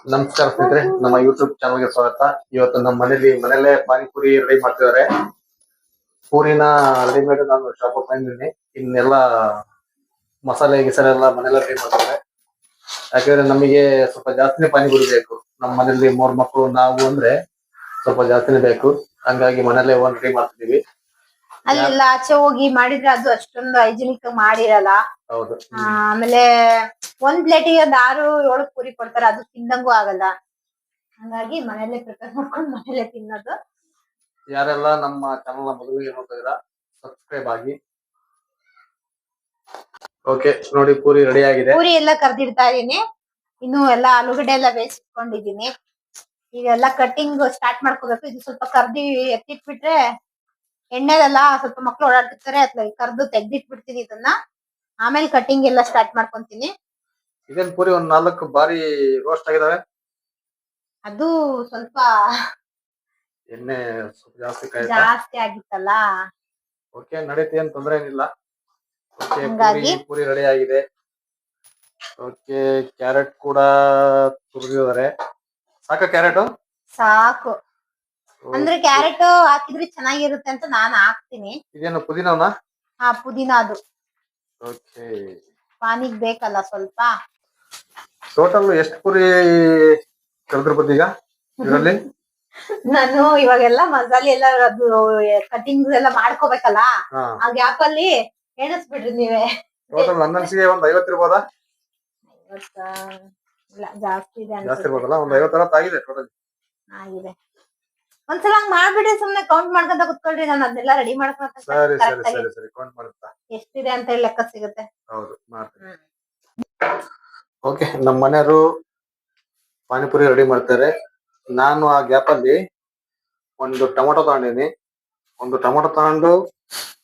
ನಮಸ್ಕಾರ ಸ್ನೇಹಿತರೆ, ನಮ್ಮ ಯೂಟ್ಯೂಬ್ ಚಾನಲ್ಗೆ ಸ್ವಾಗತ. ಇವತ್ತು ನಮ್ಮ ಮನೇಲೆ ಪಾನಿಪುರಿ ರೆಡಿ ಮಾಡ್ತಿದ್ದಾರೆ. ಪೂರಿನ ರೆಡಿಮೇಡ್ ನಾನು ಶಾಪ್ ಬಂದಿದ್ದೀನಿ. ಇನ್ನೆಲ್ಲ ಮಸಾಲೆ ಗಿಸಾಲೆ ಎಲ್ಲ ಮನೆಯಲ್ಲ ರೆಡಿ ಮಾಡ್ತಾರೆ. ಯಾಕಂದ್ರೆ ನಮಗೆ ಸ್ವಲ್ಪ ಜಾಸ್ತಿನೇ ಪಾನಿಪುರಿ ಬೇಕು. ನಮ್ಮ ಮನೇಲಿ 3 ಮಕ್ಕಳು ನಾವು ಅಂದ್ರೆ ಸ್ವಲ್ಪ ಜಾಸ್ತಿನೇ ಬೇಕು. ಹಂಗಾಗಿ ಮನೇಲೆ ಒಂದ್ ರೆಡಿ ಮಾಡ್ತಿದೀವಿ. ಅಲ್ಲೆಲ್ಲ ಆಚೆ ಹೋಗಿ ಮಾಡಿದ್ರೆ ಅದು ಅಷ್ಟೊಂದು ಹೈಜಿನಿಕ್ ಮಾಡಿರಲ್ಲ. ಹೌದು. ಆಮೇಲೆ ಒಂದ್ ಪ್ಲೇಟಿಗೆ 6-7 ಪೂರಿ ಕೊಡ್ತಾರೆ, ಅದು ತಿಂದಂಗೂ ಆಗಲ್ಲ. ಹಂಗಾಗಿ ಮನೇಲೆ ಪ್ರಿಪೇರ್ ಮಾಡ್ಕೊಂಡು ಮನೇಲೆ ತಿನ್ನೋದು. ಯಾರೆಲ್ಲ ನಮ್ಮ ಚಾನಲ್ ಮೊದಲಿಗೆ ನೋಡ್ತಿದ್ದೀರಾ, ಸಬ್ಸ್ಕ್ರೈಬ್ ಆಗಿ. ಓಕೆ ನೋಡಿ, ಪೂರಿ ರೆಡಿ ಆಗಿದೆ. ಪೂರಿ ಎಲ್ಲ ಕರ್ದಿಡ್ತಾ ಇದೀನಿ. ಇನ್ನು ಎಲ್ಲ ಆಲೂಗಡ್ಡೆ ಎಲ್ಲ ಬೇಯಿಸಿಟ್ಕೊಂಡಿದೀನಿ. ಈಗೆಲ್ಲ ಕಟ್ಟಿಂಗ್ ಸ್ಟಾರ್ಟ್ ಮಾಡ್ಕೋಬೇಕು. ಇದು ಸ್ವಲ್ಪ ಕರ್ದಿ ಎತ್ತಿಟ್ಬಿಟ್ರೆ ಎಣ್ಣೆದೆಲ್ಲ ಸ್ವಲ್ಪ ಮಕ್ಳು ಓಡಾಡ್ತಿರ್ತಾರೆ, ಅಥವಾ ಕರ್ದು ತೆಗ್ದಿಟ್ಬಿಡ್ತೀನಿ ಇದನ್ನ. ಆಮೇಲೆ ಕಟ್ಟಿಂಗ್ ಎಲ್ಲ ಸ್ಟಾರ್ಟ್ ಮಾಡ್ಕೊಂತೀನಿ. ಇದೇನ್ ಪೂರಿ ಒಂದ್ 4 ಬಾರಿ ರೋಸ್ಟ್ ಆಗಿದಾವೆ. ಅದು ಸ್ವಲ್ಪ ಎಣ್ಣೆ ಜಾಸ್ತಿ ಆಗಿತ್ತಲ್ಲ. ಓಕೆ, ನಡೀತಿ, ಏನ್ ತೊಂದ್ರೆ ಏನಿಲ್ಲ. ಓಕೆ, ಪೂರಿ ರೆಡಿ ಆಗಿದೆ. ಓಕೆ, ಕ್ಯಾರೆಟ್ ಕೂಡ ತುರಿದಿದ್ದಾರೆ. ಸಾಕ ಕ್ಯಾರೆಟ್? ಸಾಕು. ಅಂದ್ರೆ ಕ್ಯಾರೆಟ್ ಹಾಕಿದ್ರೆ ಚೆನ್ನಾಗಿರುತ್ತೆ ಅಂತ ನಾನು ಹಾಕ್ತೀನಿ. ಇದೇನು ಪುದೀನನಾ? ಹಾ, ಪುದೀನ. ಅದು ಓಕೆ, ಪಾನಿಗ್ ಬೇಕಲ್ಲ ಸ್ವಲ್ಪ. ಟೋಟಲ್ ಎಷ್ಟು ಪುರಿ ಕಲ್ತಿರ್ಬೋದು ಈಗ ಇದರಲ್ಲಿ? ನಾನು ಇವಾಗೆಲ್ಲ ಮಸಾಲೆ ಎಲ್ಲ ಕಟಿಂಗ್ ಎಲ್ಲ ಮಾಡ್ಕೋಬೇಕಲ್ಲ, ಆ ಗ್ಯಾಪ್ ಅಲ್ಲಿ ಎಣಿಸ್ಬಿಡ್ರಿ ನೀವೇ. ಟೋಟಲ್ ನನ್ನನ್ಸಿಗೆ ಒಂದ್ 50 ಇರ್ಬೋದಾ? ಇಲ್ಲ, ಜಾಸ್ತಿ ಇದೆ. ಜಾಸ್ತಿ ಇರ್ಬೋದಲ್ಲ, ಒಂದ್ 50 ಆಗಿದೆ ಟೋಟಲ್. ಆಗಿದೆ. ಒಂದ್ಸಲ ಮಾಡ್ಬಿಡಿ, ಸುಮ್ನೆ ಕೌಂಟ್ ಮಾಡ್ಕೊಂತ ಕುತ್ಕೊಳ್ರಿ. ನಾನು ಅದನ್ನೆಲ್ಲ ರೆಡಿ ಮಾಡ್ಕೊಂತ ಸರಿ ಕೌಂಟ್ ಮಾಡುತ್ತಾ ಎಷ್ಟಿದೆ ಅಂತ ಹೇಳಿ ಲೆಕ್ಕ ಸಿಗುತ್ತೆ. ಹೌದು, ಮಾಡ್ತೀನಿ. ಓಕೆ, ನಮ್ಮ ಮನೆಯವರು ಪಾನಿಪುರಿ ರೆಡಿ ಮಾಡ್ತಾರೆ. ನಾನು ಆ ಗ್ಯಾಪ್ ಅಲ್ಲಿ ಒಂದು ಟೊಮೊಟೊ ತಗೊಂಡಿನಿ. ಒಂದು ಟೊಮೊಟೊ ತಗೊಂಡು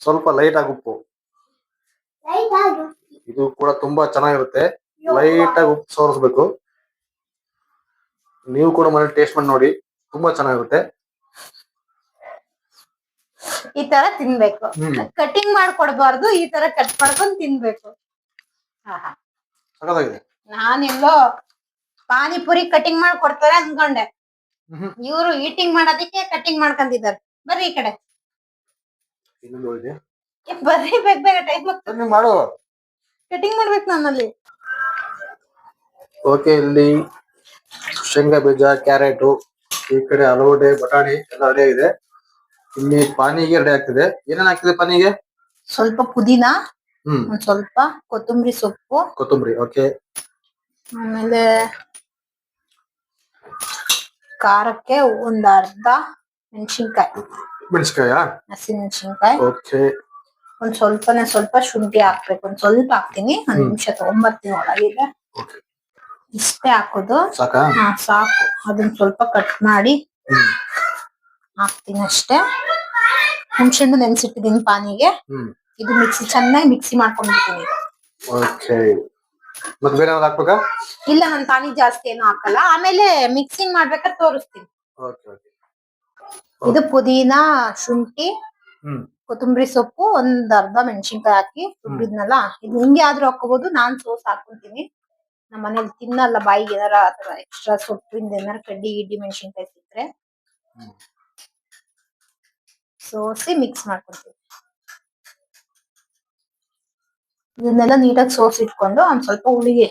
ಸ್ವಲ್ಪ ಲೈಟ್ ಆಗಿ ಉಪ್ಪು, ಇದು ಕೂಡ ತುಂಬಾ ಚೆನ್ನಾಗಿರುತ್ತೆ. ಲೈಟ್ ಆಗಿ ಉಪ್ಪು ಸೋರಿಸ್ಬೇಕು. ನೀವು ಕೂಡ ಮನೆ ಟೇಸ್ಟ್ ಮಾಡಿ ನೋಡಿ, ತುಂಬಾ ಚೆನ್ನಾಗಿರುತ್ತೆ. ಈ ತರ ತಿನ್ಬೇಕು. ಕಟಿಂಗ್ ಮಾಡ್ಕೊಡ್ಬಾರ್ದು, ಈ ತರ ಕಟ್ ಮಾಡ್ಕೊಂಡು ತಿನ್ಬೇಕು. ನಾನೆಲ್ಲೋ ಪಾನಿಪುರಿ ಕಟಿಂಗ್ ಮಾಡ್ಕೊಡ್ತಾರೆ ಅನ್ಕೊಂಡೆ. ಇವರು ಈಟಿಂಗ್ ಮಾಡೋದಕ್ಕೆ ಕಟಿಂಗ್ ಮಾಡ್ಕೊಂಡಿದ್ದಾರೆ. ಬರ್ರಿ ಈ ಕಡೆ, ಬರ್ರಿ, ಬೇಗ ಟೈಮ್ ಮಾಡು. ಕಟಿಂಗ್ ಮಾಡ್ಬೇಕು ನನ್ನಲ್ಲಿ. ಓಕೆ, ಇಲ್ಲಿ ಶೇಂಗಾ ಬೀಜ, ಕ್ಯಾರೆಟ್, ಈ ಕಡೆ ಆಲೂಗಡ್ಡೆ, ಬಟಾಣಿ ಎಲ್ಲ ರೆಡಿ ಆಗಿದೆ. ಇಲ್ಲಿ ಪಾನಿಗೆ ರೆಡಿ ಆಗ್ತಿದೆ. ಏನೇನ್ ಹಾಕ್ತಿದೆ ಪಾನಿಗೆ? ಸ್ವಲ್ಪ ಪುದೀನ, ಒಂದ್ ಸ್ವಲ್ಪ ಕೊತ್ತಂಬರಿ ಸೊಪ್ಪು, ಓಕೆ. ಆಮೇಲೆ ಖಾರಕ್ಕೆ ಒಂದ್ ಅರ್ಧ ಮೆಣಸಿನ್ಕಾಯಿ, ಹಸಿಮೆಣಸಿನ್ಕಾಯಿ. ಓಕೆ, ಒಂದ್ ಸ್ವಲ್ಪ ಶುಂಠಿ ಹಾಕ್ಬೇಕು. ಒಂದ್ ಸ್ವಲ್ಪ ಹಾಕ್ತೀನಿ, 1 ನಿಮಿಷ ತಗೊಂಬರ್ತೀನಿ ಒಳಗಿದೆ. ಇಷ್ಟೇ ಹಾಕೋದು. ಸಾಕು. ಅದನ್ನ ಸ್ವಲ್ಪ ಕಟ್ ಮಾಡಿ ಹಾಕ್ತೀನಿ ಅಷ್ಟೇ. ಹುಣಸೆಹಣ್ಣು ನೆನ್ಸಿಟ್ಟಿದ್ದೀನಿ ಪಾನಿಗೆ. ಇದು ಚೆನ್ನಾಗಿ ಮಿಕ್ಸಿ ಮಾಡ್ಕೊಂಡ್ಬಿಡ್ತೀನಿ. ಇಲ್ಲ, ನಾನು ಪಾನಿ ಜಾಸ್ತಿ ಏನು ಹಾಕಲ್ಲ. ಆಮೇಲೆ ಮಿಕ್ಸಿಂಗ್ ಮಾಡ್ಬೇಕಾದ್ರೆ ತೋರಿಸ್ತೀನಿ. ಇದು ಪುದೀನ, ಶುಂಠಿ, ಕೊತ್ತಂಬರಿ ಸೊಪ್ಪು, ಒಂದ್ ಅರ್ಧ ಮೆಣಸಿನ್ಕಾಯಿ ಹಾಕಿ ರುಬ್ಬಿದ್ನಲ್ಲ. ಇದು ಹಿಂಗೆ ಆದ್ರೂ ಹಾಕೋಬಹುದು. ನಾನ್ ಸೋಸ್ ಹಾಕೊಂತೀನಿ. ನಮ್ಮ ಮನೇಲಿ ತಿನ್ನಲ್ಲ, ಬಾಯಿಗೆ ಏನಾರ ಆತರ ಎಕ್ಸ್ಟ್ರಾ ಸೊಪ್ಪಿಂದ ಏನಾರ ಕಡ್ಡಿ ಮೆಣಸಿನ್ಕಾಯಿ ಸಿಕ್ಕ್ರೆ ಸೋಸಿ ಮಿಕ್ಸ್ ಮಾಡ್ಕೊತೀವಿ. ಇದನ್ನೆಲ್ಲ ನೀಟಾಗಿ ಸೋಸಿ ಇಟ್ಕೊಂಡು ಒಂದ್ ಸ್ವಲ್ಪ ಹುಣಸೆ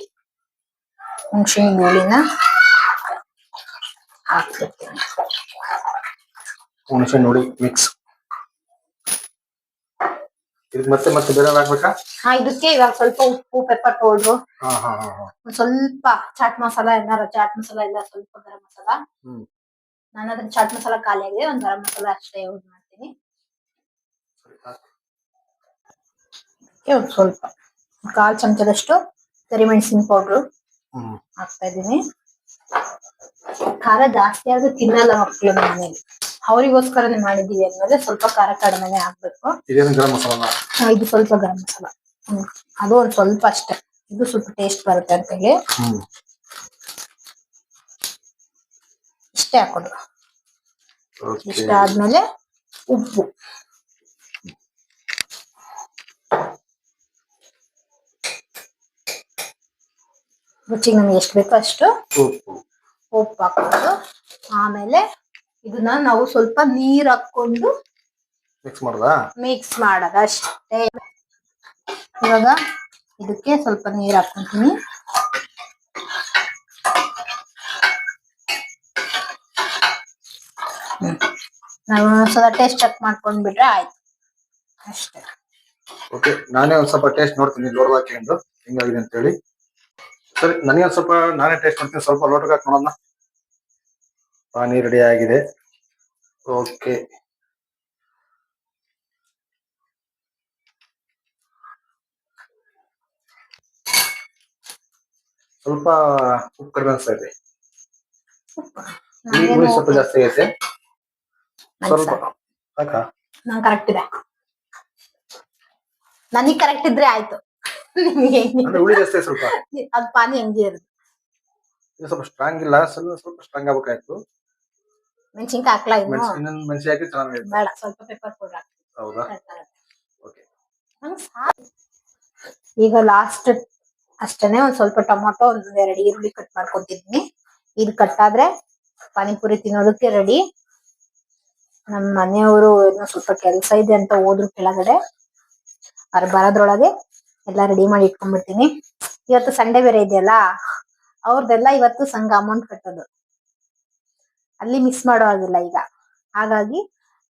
ಹುಳಿನ ಹಾಕ್ತಿರ್ತೀನಿ. ಹುಣಸೆ ಹುಳಿ ಮಿಕ್ಸ್. ಮತ್ತೆ ಬೇರೆ ಹಾಕ್ಬೇಕಾ? ಇದಕ್ಕೆ ಇವಾಗ ಸ್ವಲ್ಪ ಉಪ್ಪು, ಪೆಪ್ಪರ್ ಪೌಡ್ರು, ಒಂದ್ ಸ್ವಲ್ಪ ಚಾಟ್ ಮಸಾಲ, ಚಾಟ್ ಮಸಾಲ ಇಲ್ಲ, ಸ್ವಲ್ಪ ಗರಂ ಮಸಾಲ. ನನ್ನ ಹತ್ರ ಚಾಟ್ ಮಸಾಲ ಖಾಲಿ ಆಗಿದೆ, ಒಂದ್ ಗರಂ ಮಸಾಲ ಅಷ್ಟೇ ಯೂಸ್ ಮಾಡ್ತೀನಿ. ಒಂದ್ ಸ್ವಲ್ಪ 1/4 ಚಮಚದಷ್ಟು ಕರಿಮೆಣಸಿನ ಪೌಡ್ರು ಹಾಕ್ತಾ ಇದೀನಿ. ಖಾರ ಜಾಸ್ತಿ ಆದ್ರೆ ತಿನ್ನಲ್ಲ ಮಕ್ಕಳು ಮನೇಲಿ, ಅವರಿಗೋಸ್ಕರನೇ ಮಾಡಿದೀವಿ ಅಂದ್ಮೇಲೆ ಸ್ವಲ್ಪ ಖಾರ ಕಡಿಮೆನೆ ಹಾಕ್ಬೇಕು. ಇದು ಸ್ವಲ್ಪ ಗರಂ ಮಸಾಲ, ಅದು ಒಂದ್ ಸ್ವಲ್ಪ ಅಷ್ಟೇ. ಇದು ಸ್ವಲ್ಪ ಟೇಸ್ಟ್ ಬರುತ್ತೆ ಅಂತ ಹೇಳಿ ಇಷ್ಟೇ ಹಾಕೋದು. ಇಷ್ಟ ಆದ್ಮೇಲೆ ಉಪ್ಪು, ರುಚಿಗೆ ನಮ್ಗೆ ಎಷ್ಟು ಬೇಕೋ ಅಷ್ಟು. ಉಪ್ಪು ಹಾಕೋದು. ಆಮೇಲೆ ಇದನ್ನ ನಾವು ಸ್ವಲ್ಪ ನೀರ್ ಹಾಕೊಂಡು ಮಿಕ್ಸ್ ಮಾಡೋದಾ? ಮಿಕ್ಸ್ ಮಾಡೋದು ಅಷ್ಟೇ. ಇವಾಗ ಇದಕ್ಕೆ ಸ್ವಲ್ಪ ನೀರ್ ಹಾಕೊಂತೀನಿ. ನಾವು ಒಂದ್ಸಲ ಟೇಸ್ಟ್ ಚೆಕ್ ಮಾಡ್ಕೊಂಡ್ಬಿಟ್ರೆ ಆಯ್ತು ಅಷ್ಟೇ. ಓಕೆ, ನಾನೇ ಒಂದ್ ಸ್ವಲ್ಪ ಟೇಸ್ಟ್ ನೋಡ್ತೀನಿ ಲೋಡ್ ಹಾಕೊಂಡು ಹೆಂಗಾಗಿದೆ ಅಂತ ಹೇಳಿ. ಸರಿ, ನನಗೆ ಒಂದ್ ಸ್ವಲ್ಪ ನಾನೇ ಟೇಸ್ಟ್ ಮಾಡ್ತೀನಿ. ಸ್ವಲ್ಪ ಲೋಟಕ್ಕೆ ಹಾಕಿ ನೋಡೋಣ. ಪಾನಿ ರೆಡಿ ಆಗಿದೆ. ಓಕೆ, ಸ್ವಲ್ಪ ಉಪ್ಪು ಕಡಿಮೆ ಅನ್ಸ್ತಾ ಇದೆ. ಹುಳಿ ಸ್ವಲ್ಪ ಜಾಸ್ತಿ ಆಗೈತೆ. ಸ್ವಲ್ಪ ಸಾಕಾ? ನಂಗೆ ಕರೆಕ್ಟ್ ಇದೆ. ನನಗ್ ಕರೆಕ್ಟ್ ಇದ್ರೆ ಆಯ್ತು. ಅಂದ್ರೆ ಹುಳಿ ಜಾಸ್ತಿ ಇದೆ ಸ್ವಲ್ಪ. ಅದ್ ಪಾನಿ ಹಂಗೆ ಇರುತ್ತೆ. ಇದು ಸ್ವಲ್ಪ ಸ್ಟ್ರಾಂಗ್ ಇಲ್ಲ, ಸ್ವಲ್ಪ ಸ್ಟ್ರಾಂಗ್ ಆಗ್ಬೇಕಾಯ್ತು. ಮೆಣಸಿನ್ಕಾಯಿ ಹಾಕ್ಲಾ? ಇನ್ನೊಂದು ಮೆಣಸಿ ಹಾಕಿ ಚೆನ್ನಾಗಿ ಬೇಡ, ಸ್ವಲ್ಪ ಪೆಪ್ಪರ್ ಪೌಡರ್ ಹಾಕಿ. ಹೌದಾ? ಓಕೆ. ಈಗ ಲಾಸ್ಟ್ ಅಷ್ಟೇನೆ ಒಂದ್ ಸ್ವಲ್ಪ ಟೊಮೊಟೊ, ಒಂದ್ 2 ಈರುಳ್ಳಿ ಕಟ್ ಮಾಡ್ಕೊತಿದ್ನಿ. ಇದು ಕಟ್ ಆದ್ರೆ ಪಾನಿಪುರಿ ತಿನ್ನೋದಕ್ಕೆ ರೆಡಿ. ನಮ್ ಮನೆಯವರು ಏನೋ ಸ್ವಲ್ಪ ಕೆಲ್ಸ ಇದೆ ಅಂತ ಹೋದ್ರು ಕೆಳಗಡೆ. ಅವ್ರು ಬರೋದ್ರೊಳಗೆ ಎಲ್ಲ ರೆಡಿ ಮಾಡಿ ಇಟ್ಕೊಂಡ್ಬಿಡ್ತೀನಿ. ಇವತ್ತು ಸಂಡೆ ಬೇರೆ ಇದೆಯಲ್ಲ, ಅವ್ರದ್ದೆಲ್ಲ ಇವತ್ತು ಸಂಘ ಅಮೌಂಟ್ ಕಟ್ಟೋದು. ಅಲ್ಲಿ ಮಿಸ್ ಮಾಡೋ ಹಾಗಿಲ್ಲ ಈಗ. ಹಾಗಾಗಿ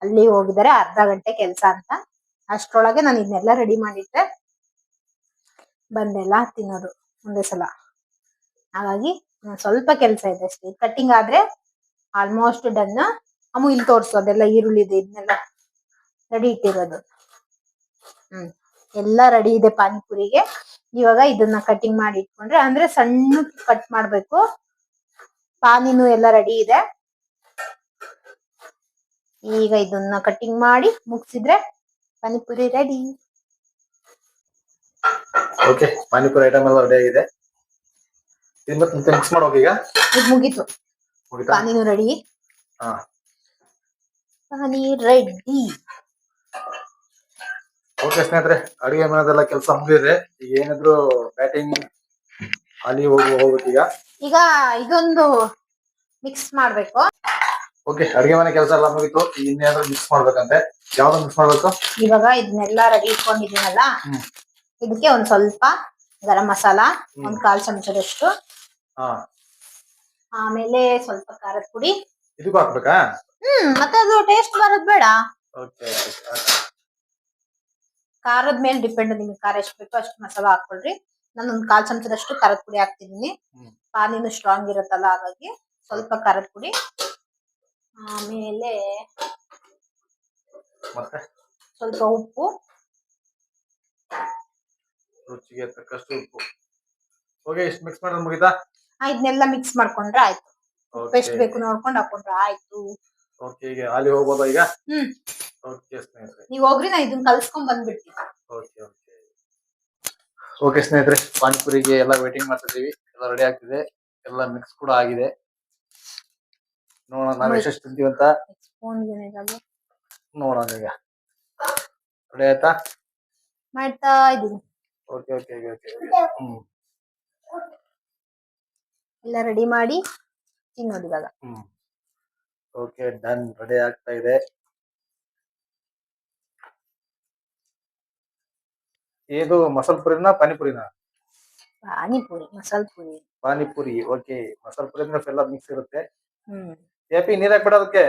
ಅಲ್ಲಿ ಹೋಗಿದ್ದಾರೆ, ಅರ್ಧ ಗಂಟೆ ಕೆಲ್ಸ ಅಂತ. ಅಷ್ಟ್ರೊಳಗೆ ನಾನು ಇದನ್ನೆಲ್ಲ ರೆಡಿ ಮಾಡಿಟ್ರೆ ಬಂದೆಲ್ಲ ತಿನ್ನೋದು ಒಂದೇ ಸಲ. ಹಾಗಾಗಿ ಸ್ವಲ್ಪ ಕೆಲ್ಸ ಇದೆ ಅಷ್ಟೇ. ಕಟ್ಟಿಂಗ್ ಆದ್ರೆ ಆಲ್ಮೋಸ್ಟ್ ಡನ್. ಅಮ್ಮ ಇಲ್ಲಿ ತೋರ್ಸು, ಅದೆಲ್ಲ ಈರುಳ್ಳಿ ಇದೆ, ಇದನ್ನೆಲ್ಲ ರೆಡಿ ಇಟ್ಟಿರೋದು. ಎಲ್ಲ ರೆಡಿ ಇದೆ ಪಾನಿಪುರಿಗೆ. ಇವಾಗ ಇದನ್ನ ಕಟ್ಟಿಂಗ್ ಮಾಡಿ ಇಟ್ಕೊಂಡ್ರೆ, ಅಂದ್ರೆ ಸಣ್ಣ ಕಟ್ ಮಾಡ್ಬೇಕು. ಪಾನಿನೂ ಎಲ್ಲ ರೆಡಿ ಇದೆ. ಈಗ ಇದನ್ನ ಕಟ್ಟಿಂಗ್ ಮಾಡಿ ಮುಗಿಸಿದ್ರೆ panipuri ready. Okay, panipuri item ಎಲ್ಲ ರೆಡಿ ಆಗಿದೆ. ಮಿಕ್ಸ್ ಮಾಡೋಕೆ ಈಗ ಇದು ಮುಗೀತು. ಪಾನಿನೂ ರೆಡಿ. ಹಾ, ಪಾನಿ ರೆಡಿ. ಓಕೆ ಸ್ನೇಹಿತರೆ, ಅಡುಗೆ ಮನೆದೆಲ್ಲ ಕೆಲಸ ಮುಗಿದಿದೆ. ಈಗ ಏನಿದ್ರು ಬ್ಯಾಟಿಂಗ್ ಅಲ್ಲಿ ಹೋಗ್ಬೇಕು ಈಗ ಇದೊಂದು ಮಿಕ್ಸ್ ಮಾಡ್ಬೇಕು. ಓಕೆ, ಅಡುಗೆ ಮನೆ ಕೆಲಸ ಎಲ್ಲ ಮುಗಿತು. ಈಗ ಇನ್ನೇನಾದ್ರೂ ಮಿಕ್ಸ್ ಮಾಡ್ಬೇಕಂತೆ. ಯಾವ್ದು ಮಿಕ್ಸ್ ಮಾಡ್ಬೇಕು? ಇವಾಗ ಇದನ್ನೆಲ್ಲ ರೆಡಿ ಇಟ್ಕೊಂಡಿದ್ದೀನಲ್ಲ, ಇದಕ್ಕೆ ಒಂದ್ ಸ್ವಲ್ಪ ಗರಂ ಮಸಾಲ, 1/4 ಚಮಚದಷ್ಟು. ಆಮೇಲೆ ಸ್ವಲ್ಪ ಖಾರದ ಪುಡಿ. ಇದಕ್ಕೂ ಹಾಕ್ಬೇಕಾ? ಮತ್ತೆ ಅದು ಟೇಸ್ಟ್ ಬರೋದ್ ಬೇಡ. ಓಕೆ, ಖಾರದ ಮೇಲೆ ಡಿಪೆಂಡ್. ನಿಮ್ಗೆ ಖಾರ ಎಷ್ಟು ಬೇಕೋ ಅಷ್ಟು ಮಸಾಲ ಹಾಕೊಳ್ರಿ. ನಾನು 1/4 ಚಮಚದಷ್ಟು ಖಾರದ ಪುಡಿ ಹಾಕ್ತಿದ್ದೀನಿ. ಪಾನಿನೂ ಸ್ಟ್ರಾಂಗ್ ಇರುತ್ತಲ್ಲ, ಹಾಗಾಗಿ ಸ್ವಲ್ಪ ಖಾರದ ಪುಡಿ. ಆಮೇಲೆ ಸ್ವಲ್ಪ ಉಪ್ಪು, ರುಚಿಗೆ ತಕ್ಕಷ್ಟು ಉಪ್ಪು. ಓಕೆ, ಇಷ್ಟು ಮಿಕ್ಸ್ ಮಾಡೋದು ಮುಗಿತಾ? ಇದನ್ನೆಲ್ಲ ಮಿಕ್ಸ್ ಮಾಡ್ಕೊಂಡ್ರೆ ಆಯ್ತು. ಉಪ್ಪು ಎಷ್ಟು ಬೇಕು ನೋಡ್ಕೊಂಡು ಹಾಕೊಂಡ್ರೆ ಆಯ್ತು. ಓಕೆ, ಈಗ ಅಲ್ಲಿ ಹೋಗ್ಬೋದಾ ಈಗ? ಓಕೆ ಸ್ನೇಹಿತರೆ, ನೀವ್ ಹೋಗ್ರಿ, ನಾ ಇದನ್ನ ಕಲ್ಸ್ಕೊಂಡ್ ಬಂದ್ಬಿಡ್ತೀನಿ. ಓಕೆ ಸ್ನೇಹಿತರೆ, ಪಾನಿಪುರಿಗೆ ಎಲ್ಲ ವೇಟಿಂಗ್ ಮಾಡ್ತಿದ್ದೀವಿ. ಎಲ್ಲ ರೆಡಿ ಆಗ್ತಿದೆ, ಎಲ್ಲ ಮಿಕ್ಸ್ ಕೂಡ ಆಗಿದೆ. ನೋಡೋಣ ನಾವು ಎಷ್ಟು ತಿಂತೀವಿ ಅಂತ. ನೋಡೋಣ ಈಗ. ರೆಡಿ ಆಯ್ತಾ? ಮಾಡ್ತಾ ಇದೀನಿ. ಓಕೆ, ಎಲ್ಲ ರೆಡಿ ಮಾಡಿ ತಿನ್ನೋದು ಇವಾಗ. Okay, done. ರೆಡಿ ಆಗ್ತಾ ಇದೆ. ಇದು ಮಸಾಲ ಪುರಿನಾ ಪಾನಿಪುರಿನಾ? ಪಾನಿಪುರಿ, ಮಸಾಲ ಪುರಿ. ಪಾನಿಪುರಿ. ಓಕೆ, ಮಸಾಲ ಪುರಿ ಅಂದ್ರೆ ಎಲ್ಲ ಮಿಕ್ಸ್ ಇರುತ್ತೆ. ಏಪಿ ನೀರ್ ಹಾಕ್ಬೇಡ ಅದಕ್ಕೆ.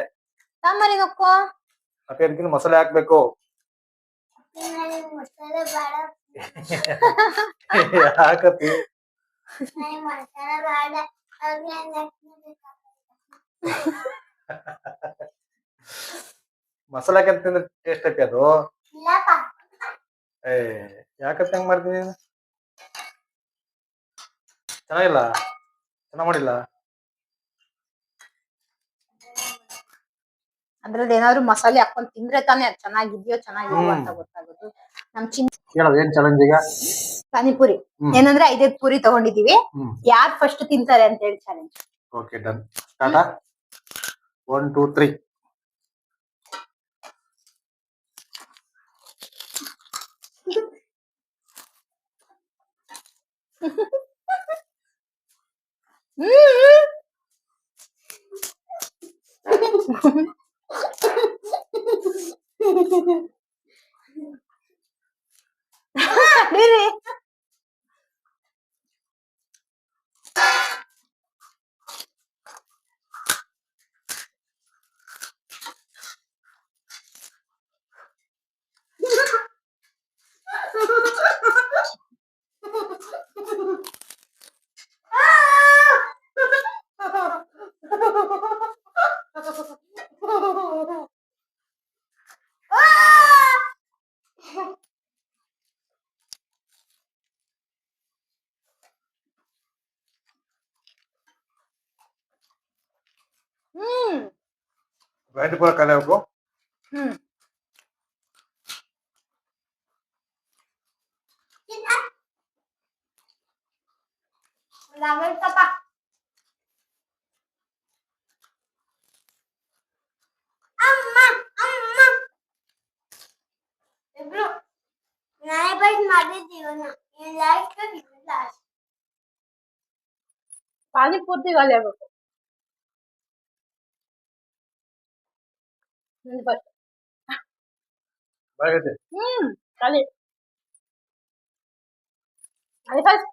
ಸಾಂಬಾರಿಗೆ ಹಾಕೋ. ಅದಕ್ಕೆ ಮಸಾಲೆ ಹಾಕ್ಬೇಕು. ಹಾಕಪ್ಪಿ. ಮಸಾಲೆ ಹಾಕಿ ತಿಂದ್ರೆ ಟೇಸ್ಟ್ ಐತಿ ಅದು. ಯಾಕಂತ ಹೆಂಗ್ ಮಾಡ್ತೀನಿ? ಚೆನ್ನಾಗಿಲ್ಲ, ಚೆನ್ನಾಗ್ ಮಾಡಿಲ್ಲ. ಅದ್ರಲ್ಲಿ ಏನಾದ್ರು ಮಸಾಲೆ ಹಾಕೊಂಡ್ ತಿಂದ್ರೆ ತಾನೇ ಅದು ಚೆನ್ನಾಗಿದ್ಯೋ ಚೆನ್ನಾಗಿಲ್ವೋ ಅಂತ ಗೊತ್ತಾಗೋದು. ನಮ್ ಏನ್ ಚಾಲೆಂಜ್ ಈಗ? ಪಾನಿಪುರಿ ಏನಂದ್ರೆ 5 ಪೂರಿ ತಗೊಂಡಿದೀವಿ. ಯಾರು ಫಸ್ಟ್ ತಿಂತಾರೆ ಅಂತ ಹೇಳಿ ಚಾಲೆಂಜ್. Okay, done. ಸ್ಟಾರ್ಟ್. 1 2 3. ನಡೀರಿ. ಪಾನಿಪುರಿ ಕಲಿಯಬೇಕು. ಪಾನಿಪೂರ್ತಿ ಖಾಲಿ ಆಗ್ಬೇಕು. ಖಾಲಿ ಫಸ್ಟ್.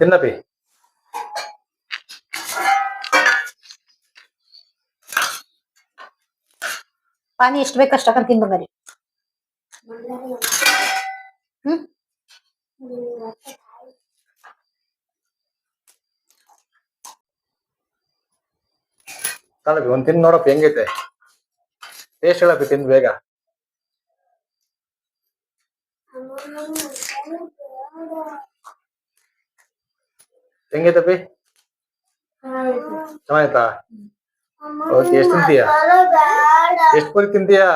ತಿನ್ನಪಿ. ಪಾನಿ ಎಷ್ಟು ಬೇಕು ಅಷ್ಟಕ್ಕಂತ ತಿನ್ಬಂಗಾರಿ. ತಳಪಿ ಒಂದ್ ತಿಂದು ನೋಡಪ್ಪ ಹೆಂಗೈತೆ. ಟೇಸ್ಟ್ ಹೇಳಪ್ಪಿ ತಿಂದು ಬೇಗ. ಹೆಂಗೈತಪ್ಪಿ? ಚೆನ್ನಾಯ್ತಾ? ಓಕೆ, ಎಷ್ಟು ತಿಂತೀಯ? ಎಷ್ಟು ಪೂರಿ ತಿಂತೀಯಾ?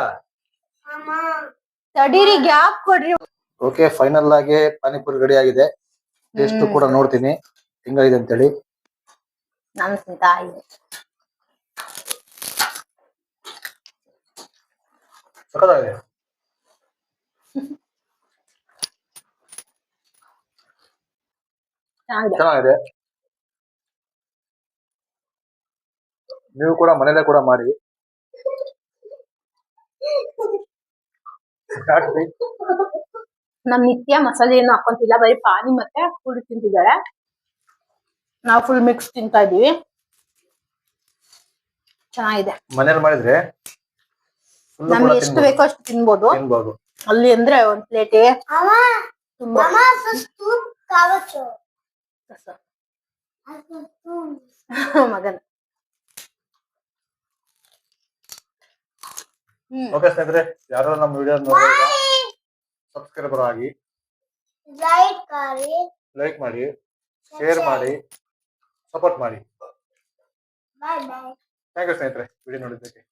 ತಡೀರಿ, ಗ್ಯಾಪ್ ಕೊಡ್ರಿ. ಓಕೆ, ಫೈನಲ್ ಆಗಿ ಪಾನಿಪುರಿ ರೆಡಿ ಆಗಿದೆ. ಟೇಸ್ಟ್ ಕೂಡ ನೋಡ್ತೀನಿ ಹೆಂಗಾಗಿದೆ ಅಂತೇಳಿ. ನಾನು ತಿಂತಾ ಇದೆ. ಸಕ್ಕತ್ತಾಗಿದೆ. ಚೆನ್ನಾಗಿದೆ. ನೀವು ಕೂಡ ಮನೇಲೆ ಕೂಡ ಮಾಡಿ. ನಮ್ ನಿತ್ಯ ಮಸಾಲೆ ಏನು ಹಾಕೊಂತಿಲ್ಲ, ಬರೀ ಪಾನಿ ಮತ್ತೆ ಪುಡಿ ತಿಂತಿದ್ದಾಳೆ. ನಾವು ಫುಲ್ ಮಿಕ್ಸ್ ತಿಂತಾ ಇದೀವಿ. ಚೆನ್ನಾಗಿದೆ. ಮನೇಲಿ ಮಾಡಿದ್ರೆ ನಮ್ಗೆ ಎಷ್ಟು ಬೇಕೋ ಅಷ್ಟು ತಿನ್ಬೋದು. ಅಲ್ಲಿ ಅಂದ್ರೆ ಒಂದ್ ಪ್ಲೇಟೇ ತುಂಬಾ. ಮಗನ ಓಕೆ ಸ್ನೇಹಿತರೆ, ಯಾರು ನಮ್ಮ ವಿಡಿಯೋ ನೋಡಿದ್ರೆ ಸಬ್ಸ್ಕ್ರೈಬರ್ ಆಗಿ, ಲೈಕ್ ಮಾಡಿ, ಶೇರ್ ಮಾಡಿ, ಸಪೋರ್ಟ್ ಮಾಡಿ. ಥ್ಯಾಂಕ್ ಯು ಸ್ನೇಹಿತರೆ ವಿಡಿಯೋ ನೋಡಿದ್ದಕ್ಕೆ.